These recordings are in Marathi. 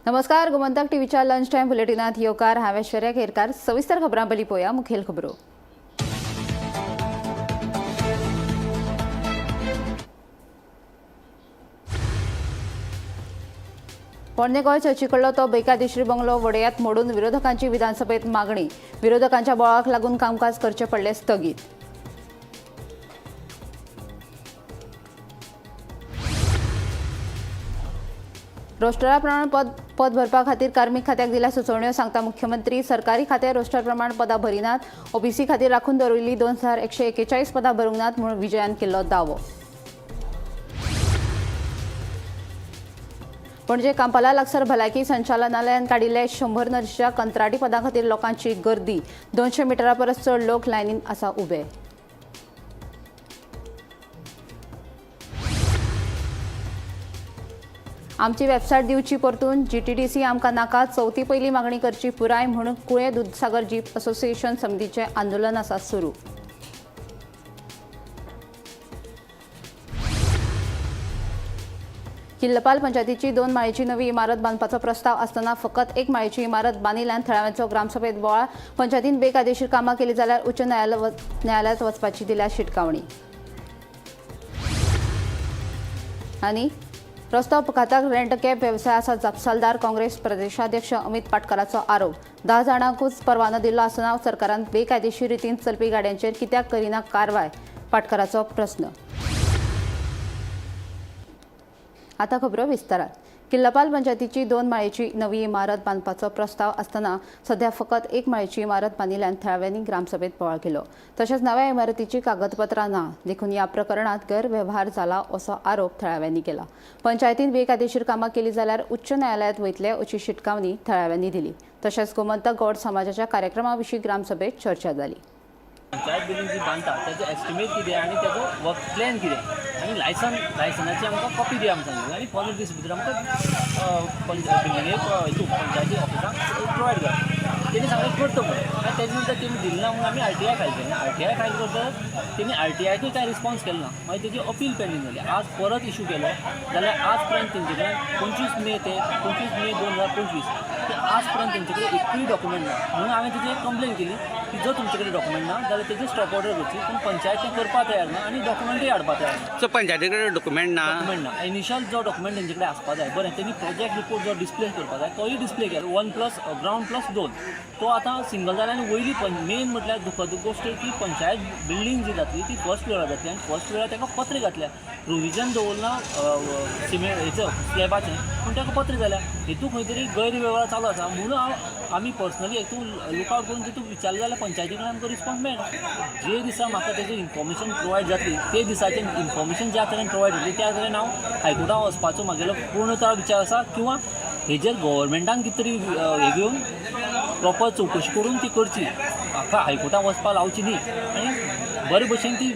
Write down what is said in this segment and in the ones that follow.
नमस्कार, गोमंतक टीव्हीच्या लंच टाइम बुलेटिनात येवकार हांव ऐश्वर्या केरकार। सविस्तर खबरां पयलीं पळोवया मुखेल खबरो। पोरणे गोंय चर्चीकडलो तो बेकायदेशीर बंगलो वडयात मोडून विरोधकांची विधानसभेत मागणी। विरोधकांच्या बोळाक लागून कामकाज करचे पडले स्थगीत। रोस्टरा प्रमाण पद भरपा खातीर कार्मिक खात्याक दिल्या सुचोवण्यो सांगता मुख्यमंत्री। सरकारी खाते रोस्टर प्रमाण पदां भरिनात। ओबीसी खातीर राखून दवरिल्ली 2141 पदां भरूंक नात म्हूण विजयान केल्लो दावो। पणजे कांपाला लागसार भलायकी संचालनालयान काडिल्ले 100 नर्शीच्या कंत्राटी पदां खातीर लोकांची गर्दी। 200 मिटरा परस चड लोक लायनीन आसा उबे। आमची वेबसायट दिवची परतून। जीटीडीसी आमकां नाका, चवथी पयली मागणी करची पुराय म्हणून कुळे दूधसागर जीप असोसिएशन समितीचे आंदोलन आसा सुरू। किल्लपाल पंचायतीची 2 माळेची नवी इमारत बांदपाचो प्रस्ताव आसतना फकत 1 माळेची इमारत बांदिल्ल्यान थळाव्यांचो ग्रामसभेत बोवाळ। पंचायतीन बेकायदेशीर कामां केली जाल्यार उच्च न्यायालयात वचपाची दिल्या शिटकावणी। आनी रस्तो अपघाताक रेंट कॅब वेवसायाचो जापसालदार। काँग्रेस प्रदेशाध्यक्ष अमित पाटकराचो आरोप। 10 जाणांकूच परवानो दिल्लो आसतना सरकारान बेकायदेशीर रितीन चलपी गाडयांचेर कित्याक करिना कारवाय, पाटकराचो प्रस्न। आता खबरो विस्तारात। किल्लपाल पंचायतीची 2 माळेची नवी इमारत बांदपाचो प्रस्ताव आसतना सध्या फकत 1 माळेची इमारत बांदिल्ल्यान थळाव्यांनी ग्रामसभेत बोवाळ केलो। तशेंच नव्या इमारतीची कागदपत्रां ना देखून ह्या प्रकरणात गैरव्यवहार जाला असो आरोप थळाव्यांनी केला। पंचायतीन बेकायदेशीर कामां केली जाल्यार उच्च न्यायालयात वयतले अशी शिटकावणी थळाव्यांनी दिली। तशेंच गोमंतक गौड समाजाच्या कार्यक्रमाविशीं ग्रामसभेत चर्चा जाली। पंचायत बिल्डिंग जी बांदता त्याचो एस्टिमेट कितें आनी त्याचो वर्क प्लॅन कितें आनी लायसनाची आमकां कॉपी दिया आमी सांगिल्लें आनी 15 दीस भितर आमकां बिल्डिंगेक पंचायती ऑफिसाक प्रोवायड करता। तेणी सांगलें करता म्हणून आनी तेजे नंतर तेमी दिलें ना म्हणून आमी आरटीआय फायल केलें। आरटीआय फायल करता तेणी आरटीआयकूय कांय रिस्पॉन्स केलो ना। मागीर तेजी अपील पेंडींग जाली। आज परत इशू केलो जाल्यार आज पर्यंत तेंचे कडेन 25 मे ते 25 मे 2025 ते आज पर्यंत तेंचे कडेन एकूय डॉक्युमेंट ना। म्हणून हांवें तेजी कंप्लेन केली की जर तुमचे कडेन डॉक्युमेंट ना जाल्यार तेजी स्टॉप ऑर्डर करची, पूण पंचायत तें करपाक तयार ना आनी डॉक्युमेंटूय हाडपाक तयार ना। सो पंचायती कडेन डॉक्युमेंट ना इनिशियल जो डॉक्युमेंट तेंचे कडेन आसपाक जाय। बरें, तेणी प्रोजेक्ट रिपोर्ट जो डिस्प्ले करपाक जाय तोय डिस्प्ले केलो 1+ ग्राउंड +2 तो आतां सिंगल जाला आनी वयली मेन म्हटल्यार दुखद गोश्ट की पंचायत बिल्डींग जी जातली ती फर्स्ट फ्लोरार जातली आनी फर्स्ट फ्लोरार ताका पत्र घातल्या। प्रोविजन दवरना सिमेंट हेचो स्लॅबाचें, पूण ताका पत्र जाल्या। हेतूंत खंय तरी गैरव्यवहार चालू आसा म्हणून आमी पर्सनली हेतून लुक आवट करून तितून विचारलें जाल्यार पंचायती कडल्यान आमकां रिस्पॉन्स मेळना। जे दिसा म्हाका तेजी इन्फॉर्मेशन प्रोवायड जातली ते दिसाचें इन्फॉर्मेशन ज्या तरेन प्रोवायड जातली त्या तरेन हांव हायकोर्टाक वचपाचो म्हागेलो पूर्णतः विचार आसा, किंवा हेजेर गव्हर्मेंटान कितें तरी हे घेवन प्रॉपर चवकशी करून ती करची। म्हाका हायकोर्टाक वचपाक लावची न्ही आनी बरे भशेन ती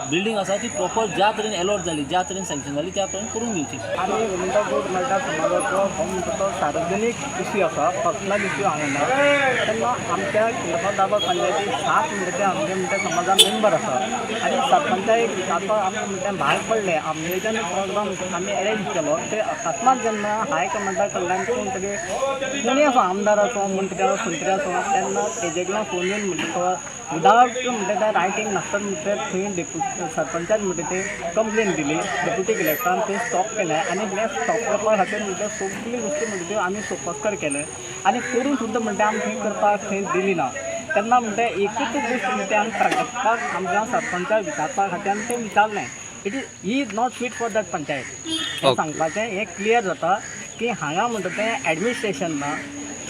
बिल्डींग आसा ती प्रॉपर ज्या तरेन अलॉट जाली, ज्या तरेन सँक्शन जाली त्या तरेन करून घेवची। आमी गोमंतक गौड मराठा समाजाचो हो म्हणटा तो सार्वजनीक इश्यू आसा, पर्सनल इश्यू हांगा तेन्ना आमच्या किल्लपाल दाबा पंचायती 7 म्हणटा आमच्या म्हणटा समाजान मेंबर आसा आनी सरपंचाक विचारपाक आमी म्हणटा भायर पडले। आमगेच्यान प्रोग्राम आमी अरेंज केलो ते अकस्मात जेन्ना हाय कमांडा कडल्यान कोण तरी कोणी असो आमदाराचो म्हणटा संत्र्याचो तेन्ना तेजे कडल्यान फोन येवन म्हणटा तो विदावट म्हणटा ते रायटींग नासता म्हणटा थंय सरपंचान म्हणटा ते कंप्लेन दिली। डेप्युटी कलेक्टरान ते स्टॉप केलें आनी ते स्टॉप करपा खातीर म्हणटा सगळी गोश्टी म्हणटा त्यो आमी सोपस्कर केले आनी करून सुद्दां म्हणटा आमी थंय करपाक थंय दिली ना। तेन्ना म्हणटा एकूच गोश्ट म्हणटा आमी प्रगटपाक आमच्या सरपंचाक विचारपा खातीर आमी तें विचारलें। He is not fit for that panchayat हें सांगपाचें। हें क्लियर जाता की हांगा म्हणटा तें एडमिनिस्ट्रेशन ना,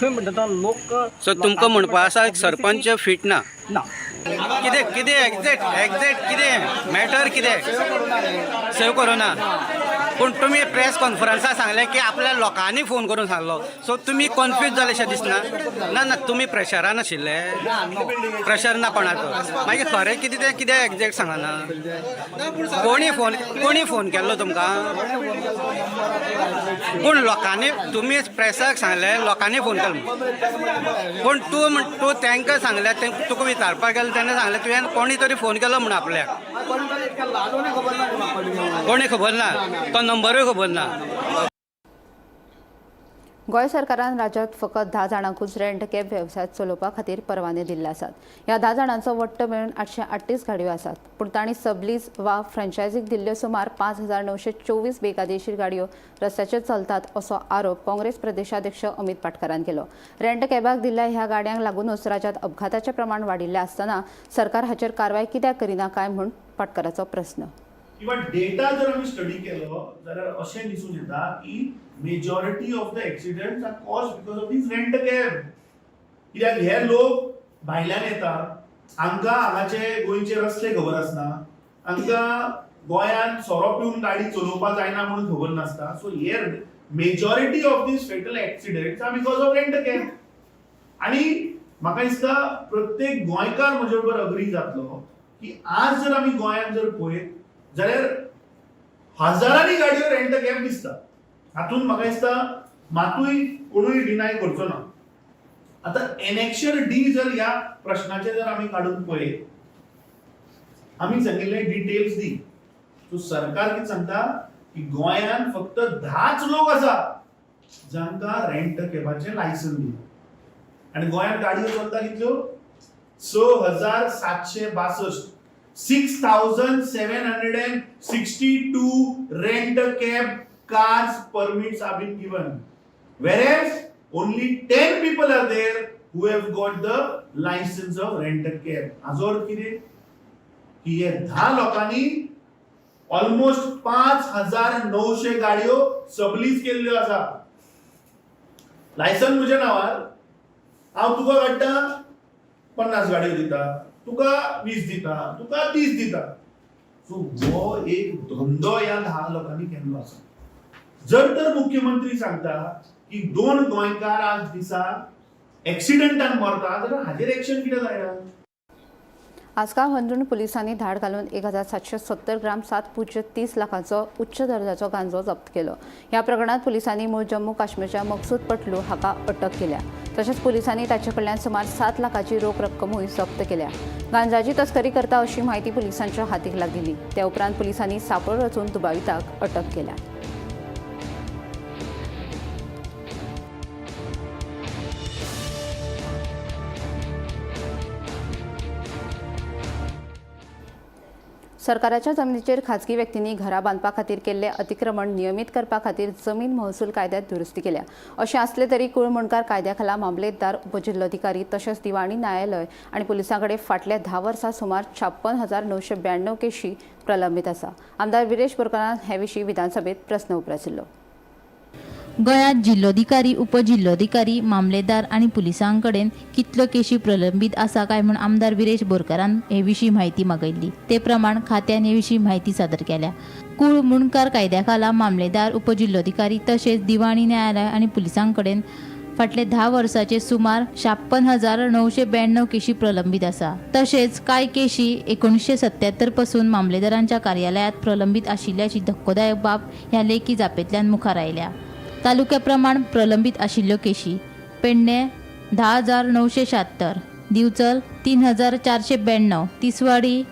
थंय म्हणटा तो लोक। सो तुमकां म्हणपा आसा सरपंच फिट ना ना कितें कितें एग्जॅक्ट कितें मॅटर कितें सेव करूना, पूण तुमी प्रेस कॉन्फरन्साक सांगलें की आपल्या लोकांनी फोन करून सांगलो। सो तुमी कन्फ्यूज जालेशें दिसना? ना तुमी प्रेशरान आशिल्ले, प्रेशर ना कोणाचो। मागीर खरें कितें तें कितें एग्जॅक्ट सांगना? कोणी फोन केल्लो तुमकां? पूण लोकांनी तुमी प्रेसाक सांगलें लोकांनी फोन केलो, पूण तूं तांकां सांगलें तुका विचारपाक गेलो तेन्ना सांगलें तुवें कोणी तरी फोन केलो म्हणून आपल्याक कोणी खबर ना, तो नंबरूय खबर ना। गोंय सरकारान राज्यांत फकत 10 जाणांकूच रेंट कॅब वेवसाय चलोवपा खातीर परवाने दिल्ले आसात. ह्या 10 जाणांचो वट्ट मेळून 838 गाडयो आसात. पूण तांणी सबलीज वा फ्रँचायझीक दिल्ल्यो सुमार 5,924 बेकायदेशीर गाडयो रस्त्याचेर चलतात असो आरोप काँग्रेस प्रदेशाध्यक्ष अमित पाटकरान केलो. रेंट कॅबाक दिल्ल्या ह्या गाडयांक लागूनच राज्यांत अपघाताचें प्रमाण वाडिल्लें आसतना सरकार हाचेर कारवाय कित्याक करिना काय म्हूण पाटकराचो प्रस्न. किंवा डेटा जर आम्ही स्टडी केलो जाल्यार अशें दिसून येता की majority of the accidents are caused because of these rent cab. कित्याक हे लोक भायल्यान येतात, हांकां हांगाचे गोंयचे रस्ते खबर आसना, हांकां गोंयांत सोरो पिवन गाडी चलोवपा जायना म्हणून खबर नासता. सो हे majority of these fatal accidents are because of rent cab. आनी म्हाका दिसता प्रत्येक गोंयकार म्हजे बरोबर अग्री जातलो की आज जर आमी गोंयांत जर पळयत जाल्यार हजारांनी गाडयो रेंट कॅब दिसता. हातून म्हाका दिसता मातूय कोणूय डिनाय करचो ना. आतां एनेक्शर डी जर ह्या प्रश्नाचे जर आमी काडून पळयत, आमी सांगिल्ले डिटेल्स दी. सो सरकार कितें सांगता की गोंयांत फक्त 10च लोक आसा जांकां रेंट कॅबाचें लायसन दिलां. आनी गोंयांत गाडयो चलता कितल्यो? 6,762 6,762 rent cab cars permits have been given, whereas only 10 people are there who have got the license of rent cab. हाजो अर्थ कितें की हे 10 लोकांनी ऑलमोस्ट 5,900 गाडयो सबलीज केल्ल्यो आसा. लायसन म्हज्या नांवार, हांव तुका काडटा 50 गाडयो दिता, तुका 20 दिता, तुका 30 दिता. सो हो एक धंदो ह्या 10 लोकांनी केल्लो आसा. जर तर मुख्यमंत्री सांगता की 2 गोंयकार आज दिसा एक्सिडेंटान मरता जाल्यार हाजेर एक्शन कितें जायना? आसगांव हंदूण पुलिसांनी धाड घालून 1,770 ग्राम 7.30 लाखांचो उच्च दर्जाचो गांजो जप्त केलो. ह्या प्रकरणात पुलिसांनी मूळ जम्मू काश्मीरच्या मकसूद पटलू हाका अटक केल्या. तशेंच पुलिसांनी ताचे कडल्यान सुमार 7 लाखांची रोख रक्कमूय जप्त केल्या. गांजाची तस्करी करता अशी माहिती पुलिसांच्या हातीक लागली. त्या उपरांत पुलिसांनी सांपळ रचून दुबाविताक अटक केल्या. सरकाराच्या जमनीचेर खाजगी व्यक्तींनी घरां बांदपा खातीर केल्ले अतिक्रमण नियमीत करपा खातीर जमीन महसूल कायद्यांत दुरुस्ती केल्या. अशें आसलें तरी कुळमणकार कायद्या खाला मामलेदार उपजिल्लोधिकारी तशेंच दिवाणी न्यायालय आनी पुलिसां कडेन फाटल्या 10 वर्सां सुमार 56,992 केशी प्रलंबीत आसा. आमदार विरेश बोरकारान हे विशीं विधानसभेत प्रस्न उपराशिल्लो. गोंयांत जिल्लोधिकारी, उपजिल्लोधिकारी, मामलेदार आनी पुलिसां कडेन कितल्यो केशी प्रलंबीत आसा काय म्हूण आमदार विरेश बोरकारान हे विशीं म्हायती मागयल्ली. ते प्रमाण खात्यान हे विशीं म्हायती सादर केल्या. कुळ मुणकार कायद्या खाला मामलेदार, उपजिल्लोधिकारी तशेंच दिवाणी न्यायालय आनी पुलिसां कडेन फाटले 10 वर्सांचे सुमार 56,992 केशी प्रलंबीत आसा. तशेंच कांय केशी 1977 पासून मामलेदारांच्या कार्यालयांत प्रलंबीत आशिल्ल्याची धक्कोदायक बाब ह्या लेखी जापेंतल्यान मुखार आयल्या. तालुक्या प्रमाण प्रलंबीत आशिल्ल्यो केशी: पेडणे 10,976, दिवचल 3,492, तिसवाडी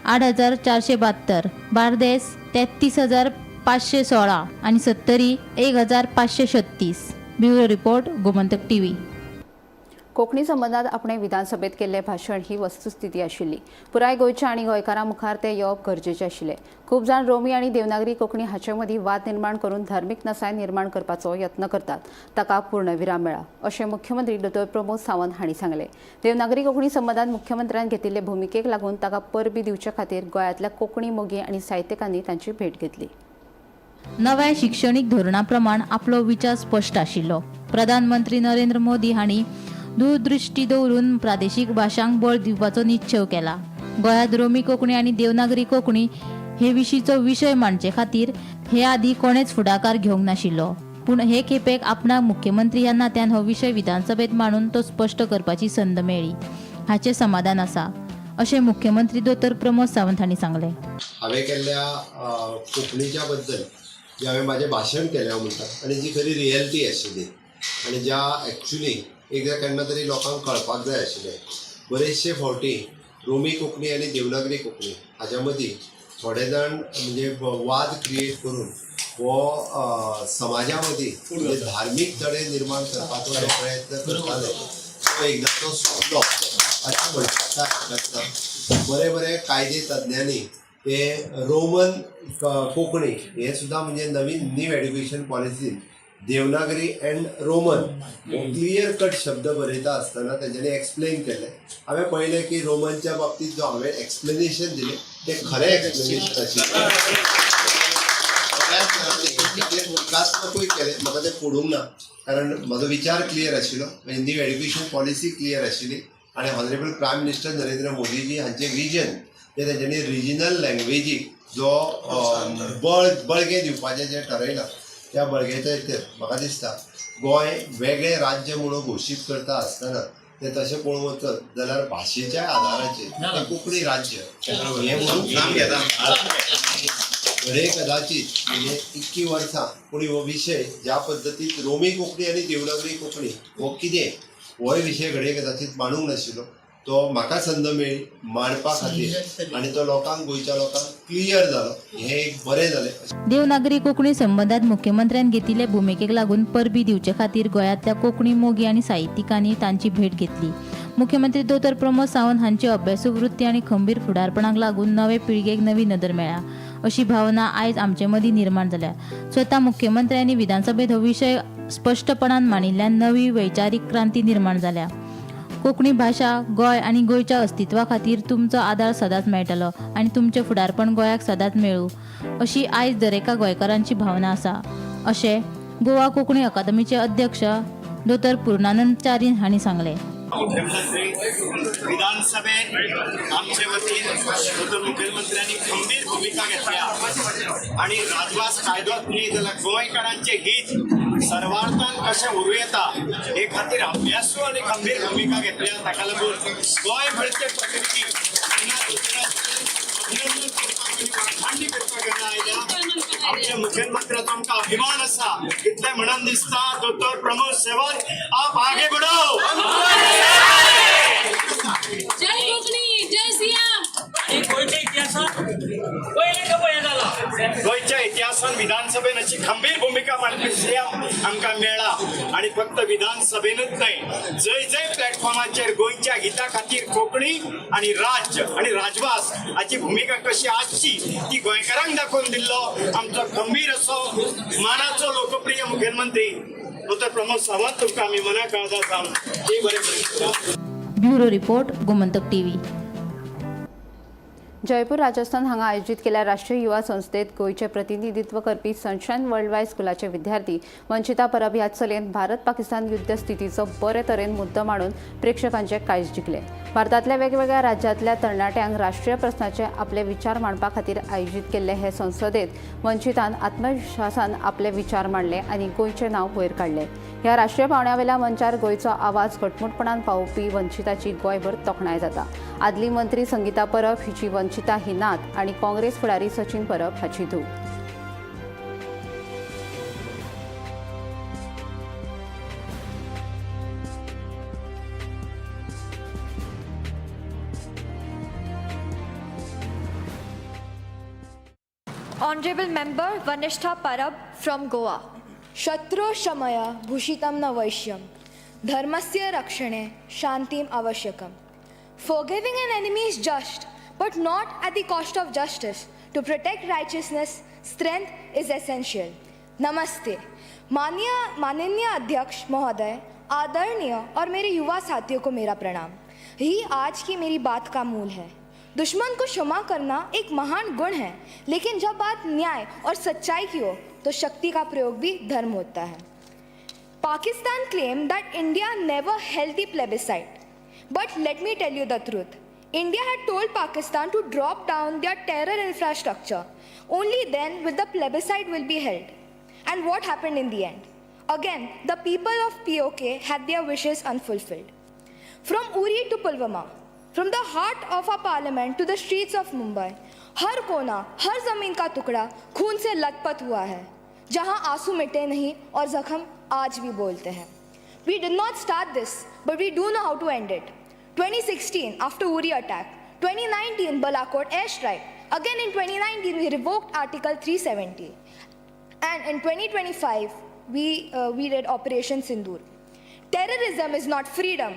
8,472, बार्देस 33,516 आनी Sattari 1,536. Bureau report, Gomantak TV. Konkani संबंदात आपणे विधानसभेत केल्ले भाशण ही वस्तुस्थिती आशिल्ली. पुराय गोंयच्या आनी गोंयकारां मुखार ते येवप गरजेचें आशिल्लें. खूब जाण रोमी आनी देवनागरी कोंकणी हाचे मदीं वाद निर्माण करून धार्मीक नसाय निर्माण करपाचो यत्न करतात. ताका पूर्णविराम मेळ्ळा अशें मुख्यमंत्री डॉ. प्रमोद सावंत हांणी सांगलें. देवनागरी कोंकणी संबंदात मुख्यमंत्र्यान घेतिल्ले भुमिकेक लागून ताका परबी दिवचे खातीर गोंयांतल्या कोंकणी मोगी आनी साहित्यिकांनी तांची भेट घेतली. नव्या शिक्षणीक धोरणा प्रमाण आपलो विचार स्पश्ट आशिल्लो. प्रधानमंत्री नरेंद्र मोदी हांणी दूरदृश्टी दवरून प्रादेशीक भाशांक बळ दिवपाचो निश्चय केला. गोंयांत रोमी कोंकणी आनी देवनागरी कोंकणी हे विशींचो विशय मांडचे खातीर हे आदी कोणेच फुडाकार घेवंक नाशिल्लो. पूण हे खेपेक आपणाक मुख्यमंत्री ह्या नात्यान हो विशय विधानसभेत मांडून तो स्पश्ट करपाची संद मेळ्ळी हाचे समाधान आसा अशें मुख्यमंत्री डॉ. प्रमोद सावंत हांणी सांगलें. हांवें केल्ल्या कोंकणीच्या बद्दल जे हांवें म्हाजें भाशण केलें म्हणटात आनी जी खरी रियलिटी आशिल्ली आनी ज्या एक्चुली एकदां केन्ना तरी लोकांक कळपाक जाय आशिल्लें. बरेचशे फावटी रोमी कोंकणी आनी देवनागरी कोंकणी हाच्या मदीं थोडे जाण म्हणजे वाद क्रिएट करून हो समाजामध्ये जे धार्मिक तडे निर्माण करपाचो जो प्रयत्न करताले तो एकदा तो सोडलो अशें म्हणटा हरकत ना. बरे बरे कायदे तज्ञांनी ते रोमन कोंकणी हे सुद्धा म्हणजे नवीन न्यू एड्युकेशन पॉलिसीन Devanagari and Roman clear cut शब्द बरयता आसतना तेंच्यांनी एक्सप्लेन केले. हांवें पळयलें की रोमनच्या बाबतींत जो हांवें एक्सप्लेनेशन दिलें तें खरें एक्सप्लेनेशन आशिल्लें. विकासमकूय केलें म्हाका तें पडूंक ना कारण म्हजो विचार क्लियर आशिल्लो म्हणजे न्यू एड्युकेशन पॉलिसी क्लियर आशिल्ली आनी honourable prime minister Narendra Modiji हांचें विजन ते तेंच्यांनी रिजनल लँग्वेजीक जो बळगें दिवपाचें जें ठरयलां त्या बळगेच्या हेचेर म्हाका दिसता गोंय वेगळें राज्य म्हणून घोशीत करता आसतना ते तशें पळोवंक वचत जाल्यार भाशेच्या आदाराचेर तें कोंकणी राज्य हें म्हणून काम घेता. घडये कदाचित म्हणजे इतकी वर्सां पूण हो विशय ज्या पद्दतीन रोमी कोंकणी आनी देवनागरी कोंकणी हो कितें होय विशय घडये कदाचित मांडूंक नाशिल्लो. तो म्हाका संद मेळ्ळी मांडपा खातीर आनी तो लोकांक गोंयच्या लोकांक क्लियर जालो. हें एक बरें जालें. देवनागरी कोंकणी संबंधात मुख्यमंत्र्यान घेतिल्ले भुमिकेक लागून परबी दिवचे खातीर गोंयांतल्या कोंकणी मोगी आनी साहित्यिकांनी तांची भेट घेतली. मुख्यमंत्री दोतोर प्रमोद सावंत हांची अभ्यासू वृत्ती आनी खंबीर फुडारपणाक लागून नवे पिळगेक नवी नदर मेळ्ळ्या अशी भावना आयज आमचे मदीं निर्माण जाल्या. स्वता मुख्यमंत्र्यांनी विधानसभेत हो विशय स्पश्टपणान मांडिल्ल्यान नवी वैचारीक क्रांती निर्माण जाल्या. कोंकणी भाशा गोंय आनी गोंयच्या अस्तित्वा खातीर तुमचो आदार सदांच मेळटलो आनी तुमचें फुडारपण गोंयाक सदांच मेळूं अशी आयज दरेका गोंयकारांची भावना आसा अशें गोवा कोंकणी अकादमीचे अध्यक्ष दोतोर पूर्णानंद च्यारीन हांणी सांगलें. मुख्यमंत्री विधानसभेत आमचे वतीन मुख्यमंत्र्यांनी खंबीर भूमिका घेतल्या आणि राजवास कायद्यात न्ही जाल्यार गोंयकारांचे हित सर्वार्थान कशें उरूं येता हे खातीर अभ्यासू आनी खंबीर भूमिका घेतल्या. ताका लागून गोंय भरचे प्रतिनिधी वाखाणणी करपाक येना आयल्या. आमच्या मुख्यमंत्र्याचो आमकां अभिमान आसा इतलें म्हणून दिसता दोतोर प्रमोद सावंत आप आगे बढ़ो. जय कोकणी जय सिया. गोंयच्या इतिहासान विधानसभेन अशी खंबीर भूमिका मांडपी आमकां मेळ्ळा आणि फक्त विधानसभेनूच न्हय जय जय प्लॅटफॉर्माचेर गोंयच्या हिता खातीर कोंकणी आणि राज्य आणि राजवास हाची भूमिका कशी आसची ती गोंयकारांक दाखोवन दिल्लो आमचो खंबीर असो मानाचो लोकप्रिय मुखेलमंत्री डॉ. प्रमोद सावंत तुमकां आमी मना काळजा जावन ते बरें. Bureau report Gomantak TV. Jaipur Rajasthan हांगा आयोजीत केल्या राष्ट्रीय युवा संस्थेत गोंयचे प्रतिनिधित्व करपी सनशायन वर्ल्ड वायड स्कुलाचे विद्यार्थी वंचिता परब ह्या चलयेन भारत पाकिस्तान युद्ध स्थितीचो बरे तरेन मुद्दो मांडून प्रेक्षकांचे काळीज जिखले. भारतांतल्या वेगवेगळ्या राज्यांतल्या तरणाट्यांक राष्ट्रीय प्रस्नाचे आपले विचार मांडपा खातीर आयोजीत केल्ले हे संसदेत वंचितान आत्मविश्वासान आपले विचार मांडले आनी गोंयचें नांव वयर काडलें. ह्या राष्ट्रीय पावण्यावेल्या मंचार गोंयचो आवाज घटमुटपणान पावोवपी वंचिताची गोंयभर तोखणाय जाता. आदली मंत्री संगीता परब हिची वंचिता ही नात आनी काँग्रेस फुडारी सचिन परब हाची धूव. Honorable Member Vanishtha Parab from Goa. Shatru Shamaya Bhushitam na Vaishyam. Dharmasya Rakshane Shantim Avashyakam. Forgiving an enemy is just, but not at the cost of justice. To protect righteousness, strength is essential. Namaste. माननीय अध्यक्ष महोदय, आदरणीय और मेरे युवा साथियों को मेरा प्रणाम. यही आज की मेरी बात का मूल है. दुश्मन को क्षमा करना एक महान गुण है, लेकिन जब बात न्याय और सच्चाई की हो तो शक्ति का प्रयोग भी धर्म होता है. Pakistan claimed that India never held the plebiscite, but let me tell you the truth. India had told Pakistan to drop down their terror infrastructure. Only then will the plebiscite will be held. And what happened in the end? Again, the people of POK had their wishes unfulfilled. From Uri to Pulwama, from the heart of our parliament to the streets of Mumbai, हर कोना, हर जमीन का टुकड़ा खून से लथपथ हुआ है, जहां आंसू मिटे नहीं और जख्म आज भी बोलते हैं. We did not start this, but we do know how to end it. 2016, after Uri attack. 2019, Balakot airstrike. Again in 2019, we revoked Article 370. And in 2025, we did Operation Sindoor. Terrorism is not freedom.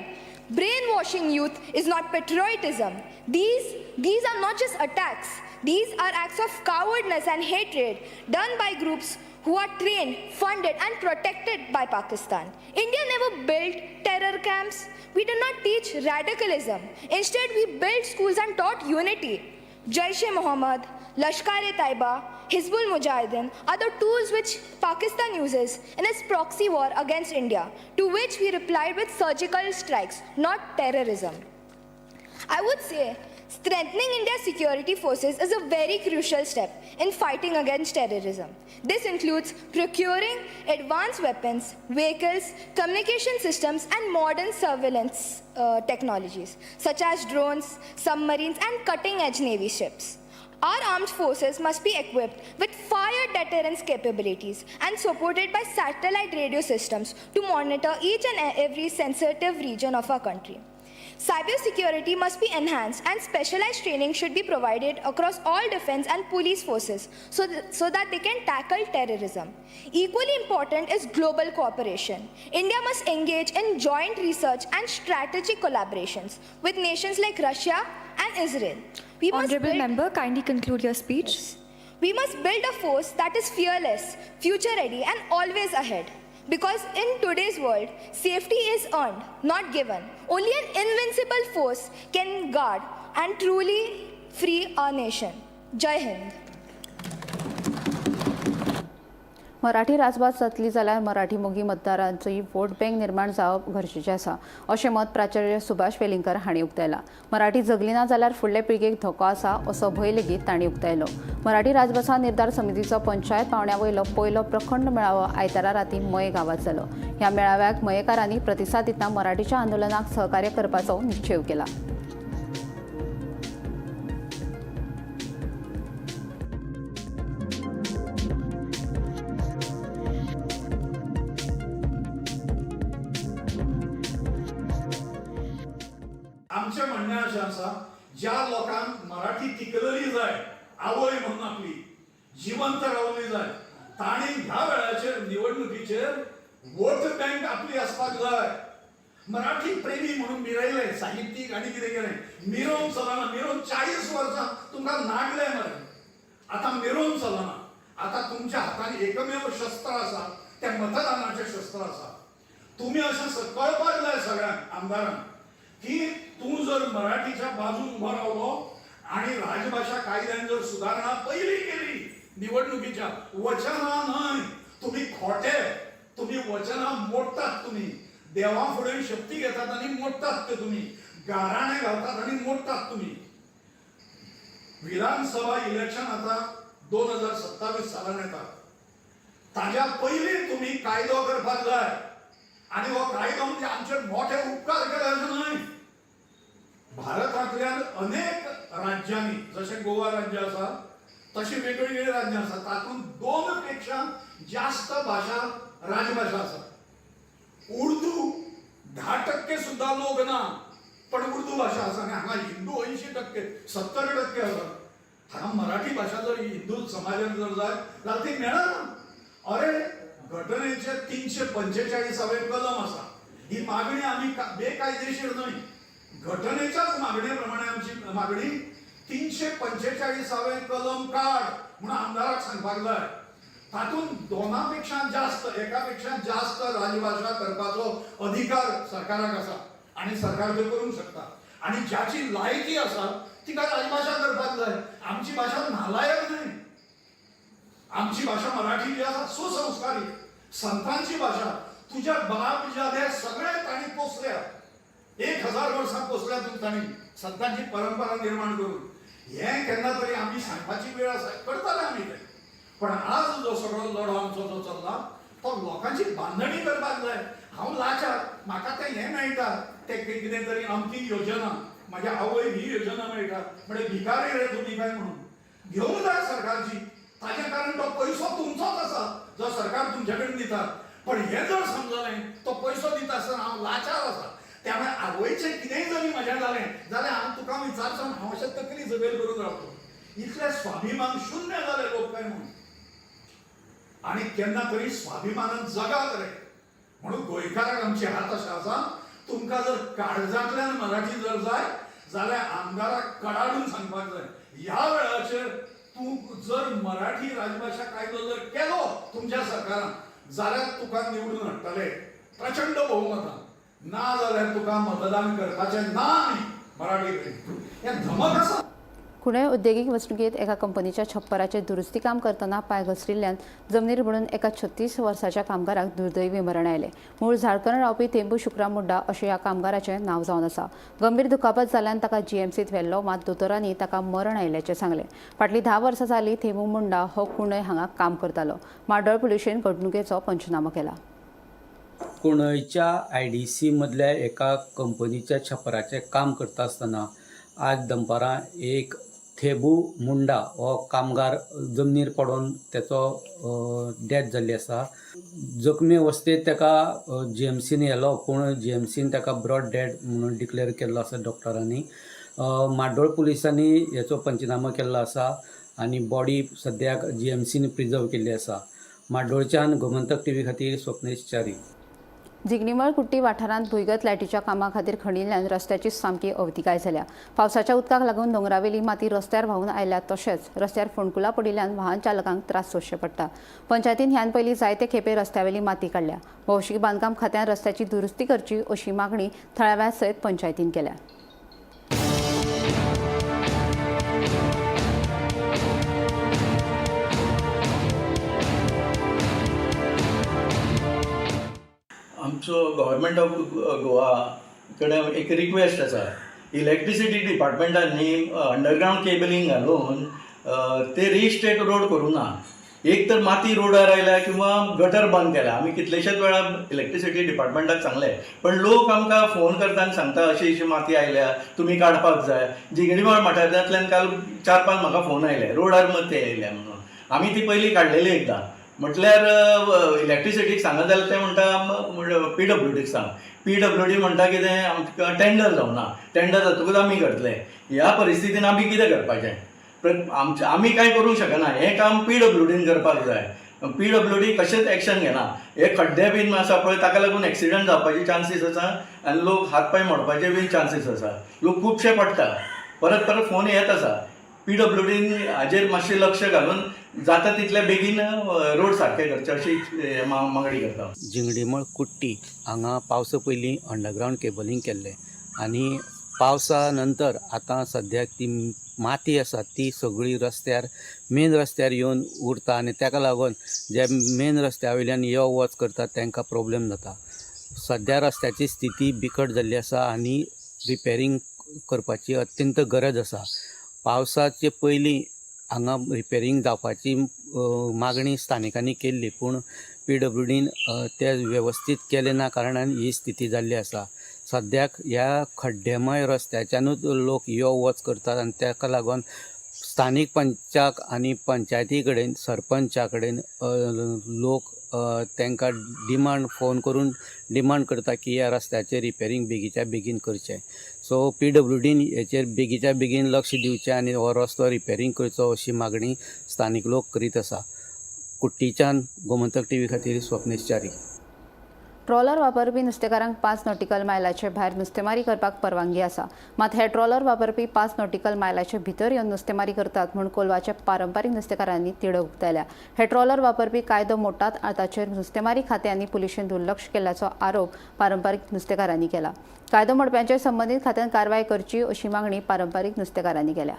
Brainwashing youth is not patriotism. These are not just attacks. These are acts of cowardness and hatred done by groups who are trained, funded, and protected by Pakistan. India never built terror camps. We did not teach radicalism. Instead, we built schools and taught unity. Jaish-e-Mohammed, Lashkar-e-Taiba, Hizbul Mujahideen are the tools which Pakistan uses in its proxy war against India, to which we replied with surgical strikes, not terrorism. I would say strengthening India's security forces is a very crucial step in fighting against terrorism. This includes procuring advanced weapons, vehicles, communication systems, and modern surveillance technologies, such as drones, submarines, and cutting-edge Navy ships. Our armed forces must be equipped with fire deterrence capabilities and supported by satellite radio systems to monitor each and every sensitive region of our country. Cybersecurity must be enhanced and specialized training should be provided across all defense and police forces so that they can tackle terrorism. Equally important is global cooperation. India must engage in joint research and strategic collaborations with nations like Russia and Israel. Honorable member, kindly conclude your speech. We must build a force that is fearless, future-ready, and always ahead. Because in today's world, safety is earned, not given. Only an invincible force can guard and truly free our nation. Jai Hind. Marathi राजभास जातली जाल्यार मराठी मोगी मतदारांची वोट बँक निर्माण जावप गरजेचें आसा अशें मत प्राचार्य सुभाष वेलिंगकर हांणी उक्तायलां. मराठी जगली ना जाल्यार फुडले पिळगेक धोको आसा असो भंय लेगीत तांणी उक्तायलो. मराठी राजभासा निर्धार समितीचो पंचायत पावंड्या वयलो पयलो प्रखंड मेळावो आयतारा रातीं मये गांवांत जालो. ह्या मेळाव्याक मयेकारांनी प्रतिसाद दितना मराठीच्या आंदोलनाक सहकार्य करपाचो निश्चय केला. आमचे म्हणणें अशें आसा ज्या लोकांक मराठी तिकलली जाय आवय म्हणून आपली जिवंत रावली जाय तांणी ह्या वेळाचेर निवडणुकीचेर वोट बँक आपली आसपाक जाय. मराठी प्रेमी म्हणून मिरयले साहित्यीक आनी कितें केलें मिरोवन चलना. मिरोवन 40 वर्सां तुमकां नागले मरे. आतां मिरोवन चलना. आतां तुमच्या हातान एकमेव शस्त्र आसा तें मतदानाचें शस्त्र आसा. तुमी अशें कळपाक जाय सगळ्यांक आमदारांक की तूं जर मराठीच्या बाजून उबो रावलो आणि राजभाषा कायद्यान जर सुधारणा पहिली केली निवडणुकीच्या वचना न्हय तुम्ही खोटे तुम्ही वचना मोडटात. तुम्ही देवा फुडें शक्ती घेतात आणि मोडटात ते तुम्ही गाराणे घालतात आणि मोडटात तुम्ही. विधानसभा इलेक्शन आता 2027 सालान येता. ताज्या पयलीं तुम्ही कायदो करपाक जाय आणि हो कायदो म्हणजे आमचे मोठे उपकार केले अशें न्हय. भारतांतल्यान अनेक राज्यांनी जशें गोवा राज्य आसा तशी वेगवेगळी राज्यां आसा तातूंत 2 पेक्षा जास्त भाशा राजभाषा आसा. उर्दू 10% सुद्धा लोक ना पण उर्दू भाषा आसा आनी हांगा हिंदू 80% 70% आसा. हांगा मराठी भाषा जर हिंदू समाजान जर जाय जाल्यार ती मेळना. अरे घटनेचे 345 कलम आसा. ही मागणी आमी बेकायदेशीर न्हय. घटनेच्याच मागणेप्रमाणे आमची मागणी 345 कलम काढ म्हणून आमदाराक सांगपाक जाय. तातूंत 2 पेक्षा जास्त एकापेक्षा जास्त राजभाषा करपाचो अधिकार सरकाराक आसा आणि सरकार ते करूंक शकता. आणि ज्याची लायकी आसा तिका राजभाषा करपाक जाय. आमची भाषा नालायक न्हय. आमची भाषा मराठी जी आसा सुसंस्कारी संतांची भाषा. तुझ्या बाप जादे सगळे ताणी पोसल्या 1000 वर्सां पोसल्या ताणी संतांची परंपरा निर्माण करून. हे केन्ना तरी आमी सांगपाची वेळ आसा करताले आमी ते. पण आज जो सगळो लढो आमचो जो चल्ला तो लोकांची बांदणी करपाक जाय. हांव लाचार म्हाका तें हें मेळटा तें कितें तरी अमकी योजना म्हाज्या आवयक ही योजना मेळटा म्हणजे भिकारी रे तुमी काय म्हणून घेवंक जाय सरकारची. ताजे कारण तो पयसो तुमचोच आसा जो सरकार तुमचे कडेन दिता. पण हे जर समजलें तो पयसो दिता आसतना हांव लाचार आसा. त्यामुळे आवयचें कितेंय जरी म्हजें जालें जाल्यार हांव तुका विचारसान हांव अशें तकली जबेल करून रावतलो. इतले स्वाभिमान शुन्य जाले लोक काय म्हणून. आणि केन्ना तरी स्वाभिमानान जगात रे म्हणून गोंयकाराक आमची हात अशें आसा तुमकां जर काळजांतल्यान मराठी जर जाय जाल्यार आमदाराक कडाडून सांगपाक जाय ह्या वेळाचेर तूं जर मराठी राजभाषा कायदो जर केलो तुमच्या सरकारान जाल्यार तुका निवडून हाडटले प्रचंड बहुमतान ना जाल्यार तुका मतदान करपाचें ना आमी मराठी हें धमक आसा. कुणय उद्देगीक वसणुकेत एका कंपनीच्या छप्पराचे दुरुस्ती काम करतना पाय घसरिल्ल्यान जमनीर बुडून एका 36 वर्साच्या कामगाराक दुर्दैवी मरण आयले. मूळ झारखंड रावपी थेंबू शुक्रा मुंडा अशें ह्या कामगाराचें नांव जावन आसा. गंभीर दुखापत जाल्ल्यान ताका जीएमसीत व्हेल्लो मात दोतोरांनी ताका मरण आयिल्ल्याचें सांगलें. फाटलीं 10 वर्सां जालीं थेंबू मुंडा हो कुणय हांगा काम करतालो. माड्डोळ पुलिशेन घडणुकेचो पंचनामो केला. कुणयच्या IDC मदल्या एका कंपनीच्या छप्पराचें काम करता आसतना आज दनपारां एक थेबू मुंडा हो कामगार जमनीर पडून त्याचो डेथ जाल्ली आसा. जखमी अवस्थेत ताका GMCन येलो पूण GMCन ताका ब्रॉड डेड म्हणून डिक्लेअर केल्लो आसा डॉक्टरांनी. माड्डोळ पुलिसांनी हेचो पंचनामो केल्लो आसा आनी बॉडी सद्याक GMCन प्रिजर्व केल्ली आसा. माड्डोळच्यान गोमंतक TV खातीर स्वप्नेश च्यारी. जिगणीमळ कुट्टी वाठारांत भुंयगत लायटीच्या कामा खातीर खणिल्ल्यान रस्त्याची सामकी अवतिकाय जाल्या. पावसाच्या उदकाक लागून दोंगरावेली माती रस्त्यार व्हांवून आयल्या तशेंच रस्त्यार फोंडकुलां पडिल्ल्यान वाहन चालकांक त्रास सोंसचे पडटा. पंचायतीन ह्यान पयलीं जायते खेपे रस्त्यावेली माती काडल्या. भौशीक बांदकाम खात्यान रस्त्याची दुरुस्ती करची अशी मागणी थळाव्या सयत पंचायतीन केल्या. आमचो गव्हर्मेंट ऑफ गोवा कडेन एक रिक्वेस्ट आसा. इलेक्ट्रिसिटी डिपार्टमेंटान न्ही अंडरग्रावंड केबलिंग घालून ते रिस्टेट रोड करूं ना. एक तर माती रोडार आयल्या किंवा गटर बंद केला. आमी कितलेशेच वेळा इलेक्ट्रिसिटी डिपार्टमेंटाक सांगले पण लोक आमकां फोन करता आनी सांगता अशी अशी माती आयल्या तुमी काडपाक जाय. जिगणीमळ वाठारांतल्यान काल 4-5 म्हाका फोन आयले रोडार माती आयल्या म्हणून. आमी ती पयलीं काडलेली एकदां म्हटल्यार इलेक्ट्रिसिटीक सांगत जाल्यार ते म्हणटा PWDक सांग. PWD म्हणटा कितें आमकां टेंडर जावना. टेंडर जातकूच आमी करतले. ह्या परिस्थितीन आमी कितें करपाचें. आमी कांय करूंक शकना. हें काम PWDन करपाक जाय. PWD कशेंच एक्शन घेना. हे खड्डे बीन आसा पळय ताका लागून एक्सिडंट जावपाचे चान्सीस आसा आनी लोक हात पांय मोडपाचे बीन चान्सीस आसा. लोक खुबशे पडटा. परत परत फोन येत आसा. PWDन हाजेर मातशें लक्ष घालून जाता तितले बेगीन रोड सारके करचे अशी मागणी करता. जिंगडीमळ कुट्टी हांगा पावसा पयलीं अंडरग्रावंड केबलिंग केल्लें आनी पावसा नंतर आतां सद्याक ती माती आसा ती सगळी रस्त्यार मेन रस्त्यार येवन उरता आनी ताका लागून जे मेन रस्त्या वयल्यान यो वच करतात तांकां प्रॉब्लेम जाता. सद्या रस्त्याची स्थिती बिकट जाल्ली आसा आनी रिपेरींग करपाची अत्यंत गरज आसा. पावसाचे पयलीं हांगा रिपेरींग जावपाची मागणी स्थानिकांनी केल्ली पूण PWDन ते वेवस्थीत केले ना कारणान ही स्थिती जाल्ली आसा. सद्याक ह्या खड्डेमय रस्त्याच्यानूच लोक यो वच करतात आनी ताका लागून स्थानीक पंचाक आनी पंचायती कडेन सरपंचा कडेन लोक तांकां फोन करून डिमांड करता की ह्या रस्त्याचें रिपेरींग बेगीच्या बेगीन करचें. सो PWDन हेचेर बेगीच्या बेगीन लक्ष दिवचें आनी हो रस्तो रिपेरींग करचो अशी मागणी स्थानीक लोक करीत आसा. कुट्टीच्यान गोमंतक TV खातीर स्वप्नेश च्यारी. ट्रॉलर वापरपी नुस्तेकारांक 5 नॉटिकल मायलाचे भायर नुस्तेमारी करपाक परवानगी आसा. मात हे ट्रॉलर वापरपी 5 नॉटिकल मायलाचे भितर येवन नुस्तेमारी करतात म्हूण कोलवाच्या पारंपारीक नुस्तेकारांनी तिडक उक्तायल्या. हे ट्रॉलर वापरपी कायदो मोडटात ताचेर नुस्तेमारी खात्यांनी पुलिशेन दुर्लक्ष केल्ल्याचो आरोप पारंपारीक नुस्तेकारांनी केला. कायदो मोडप्यांचेर संबंदीत खात्यान कारवाय करची अशी मागणी पारंपारीक नुस्तेकारांनी केल्या.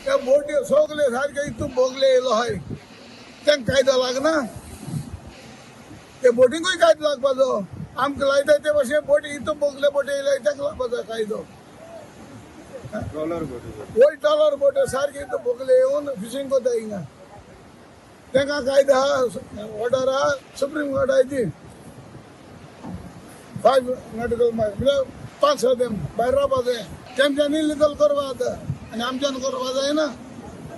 त्या बोटी सगळे सारखे इतून बोगले येयलो हाय तांकां कायदो लागना. ते बोटींकूय कायदो लागपाचो. आमकां लायता ते भाशेन बोटी इतून बोगले बोटी येयल्या तांकां लागपाचो कायदो. वोल्ड ट्रॉलर बोट सारखे इतून बोगले येवन फिशींग कोता हिंगा तांकां कायदो आहा. ऑर्डर आहा सुप्रीम कोर्टाची 5 नॉटिकल मायल म्हणजे 5 भायर रावपा जाय. तेमच्यान इलिगल करपा जाता आनी आमच्यान करपा जायना.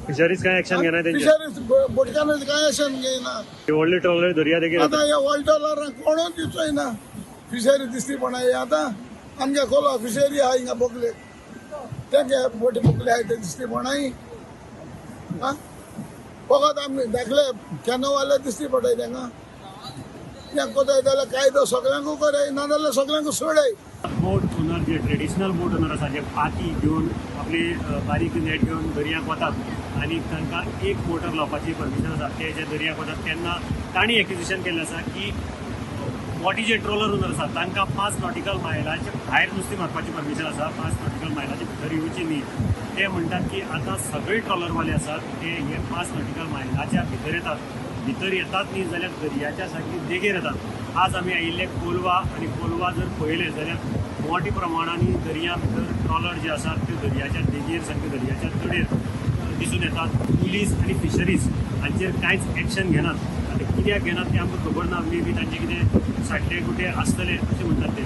फिशरीज काय एक्शन घेना फिशरीज बोटकारांनी काय एक्शन घेयना. व्हडले ट्रॉलर दर्या देगेर आतां ह्या व्हडल्या ट्रॉलरांक कोणूच दिसचोय ना. फिशरी दिसली पण आतां आमगे खोला फिशरी आहा हिंगा बोगले तेंगे बोटी बोगले आहाय ते दिसली पण फकत आमी दाखले कॅनोवाले दिसती पडटाय तांकां तें कोताय जाल्यार कायदो सगळ्यांकू कराय नाजाल्यार सगळ्यांकू सोडाय. बोट ओनर जे ट्रेडिशनल बोट ओनर आसा जे पाती घेवन आपली बारीक नेट घेवन दर्याक वतात आनी तांकां एक मोटर लावपाची परमिशन आसा ते जे दर्याक वतात तेन्ना तांणी एक्विजिशन केल्लें आसा की मोठी जे ट्रोलर ओनर आसा तांकां 5 नॉटिकल मायलाचे भायर नुस्तें मारपाची परमिशन आसा. 5 नॉटिकल मायलाचे भितर येवची न्ही. ते म्हणटात की आतां सगळे ट्रॉलरवाले आसात ते हे 5 नॉटिकल मायलाच्या भितर येतात न्ही जाल्यार दर्याच्या सारकी देगेर येतात. आज आमी आयिल्ले कोलवा आनी कोलवा जर पळयले जाल्यार मोठ्या प्रमाणांनी दर्या भितर ट्रॉलर जे आसात ते दर्याच्या देगेर सारके दर्याच्या तडेर दिसून येतात. पुलीस आनी फिशरीज हांचेर कांयच एक्शन घेनात. आतां कित्याक घेनात तें आमकां खबर ना. मे बी तांचे कितें साठे कुठे आसतले अशें म्हणटात ते.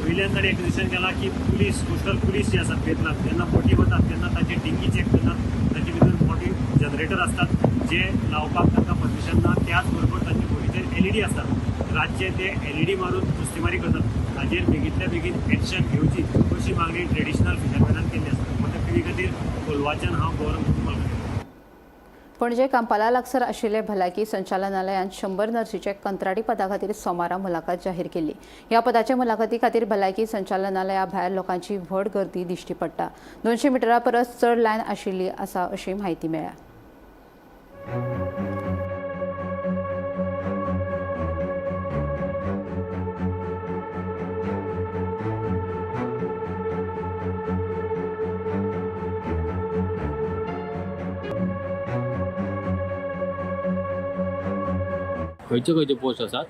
वयल्यान ताणें एक्विजिशन केलां की पुलीस कोस्टल पुलीस जे आसात वेतनात तेन्ना बोटी वतात तेन्ना तांचे डिंगी चॅक करतात. तांचे भितर मोठी जनरेटर आसतात जे लावपाक तांकां परमिशन ना. त्याच बरोबर तांचे बोटीचेर LED आसतात. रातचे ते LED मारून नुस्तेमारी करतात. हाजेर बेगींतल्या बेगीन एक्शन घेवची अशी मागणी ट्रेडिशनल फिशरमॅनान केल्ली आसा. मोठ्या पिळगे खातीर कोलवाच्यान हांव गौरव कुटुंबाल. पणजे कांपाला लागसर आशिल्ले भलायकी संचालनालयान 100 नर्सीचे कंत्राटी पदा खातीर सोमारा मुलाखत जाहीर केली. ह्या पदाच्या मुलाखती खातीर भलायकी संचालनालया भायर लोकांची व्हड गर्दी दिश्टी पडटा. 200 मिटरा परस चड लायन आशिल्ली आसा अशी म्हायती मेळ्ळ्या. खंयचे खंयचे पोस्ट आसात?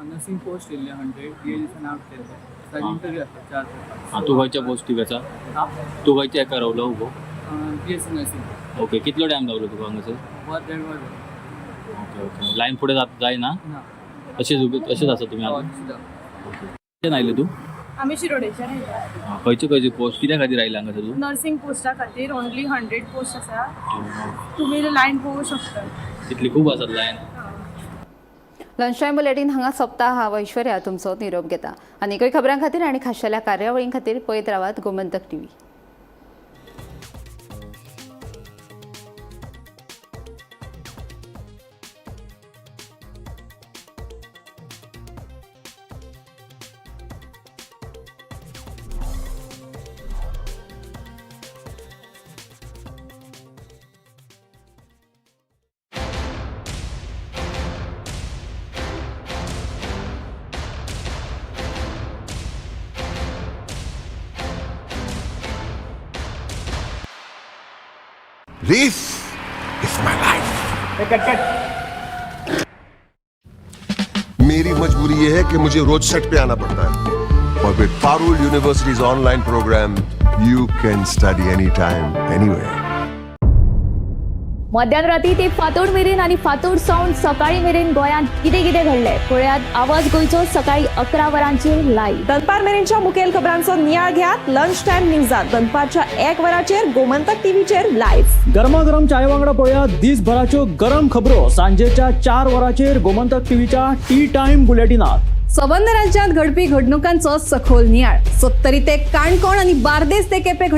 नर्सिंग पोस्ट येयल्ले 100 DLS आउट केले इंटरव्यू आसता 4 तूं खंयच्या पोस्टीक आसा? तूं खंयच्या एका रावलो उबो? BSc nursing okay. कितलो टायम लागलो तुका हांगासर? वर 1.5 वर. ओके. लायन फुडें जायना? ना अशेंच आसा तुमी हांगा? आयले तूं? आम्ही शिरोडेच्यान खंयचे पोस्ट कित्या खातीर आयला हांगासर तूं? नर्सिंग पोस्टा खातीर ओनली 100 पोस्ट आसा. तुम्ही लायन पळोवंक शकता. तितली खूब आसात लायन. लंच टायम बुलेटीन हांगा सोंपता. हांव ऐश्वर्या तुमचो निरोप घेता. आनीकय खबरां खातीर आनी खाशेल्या कार्यावळीं खातीर पळयत रावात Gomantak TV. This is my life. मेरी मजबूरी ये है कि मुझे रोज सेट पे आना पड़ता है और with Parul universities online programme you can study any time anywhere. मध्यानराती ते फातोड मेरेन आणि फातोड सावन सकाळी मेरेन गोंयांत कितें कितें घडलें पळयात आवाज गोंयचो सकाळी 11 वरांचेर लायव्ह. दनपार मेरेनच्या मुखेल खबरांचो नियाळ घेयात लंच टायम न्यूजात दनपारच्या 1 वराचेर गोमंतक टीव्हीचेर लायव्ह. गरमागरम चाय वांगडा पळयात दिसभराच्यो गरम खबरो सांजेच्या 4 वराचेर गोमंतक टीव्हीच्या टी टाइम बुलेटिनात. संबंध राज्यांत घडपी घडणुकांचो सखोल नियाळ 70 ते काणकोण आणि बार्देस ते केपें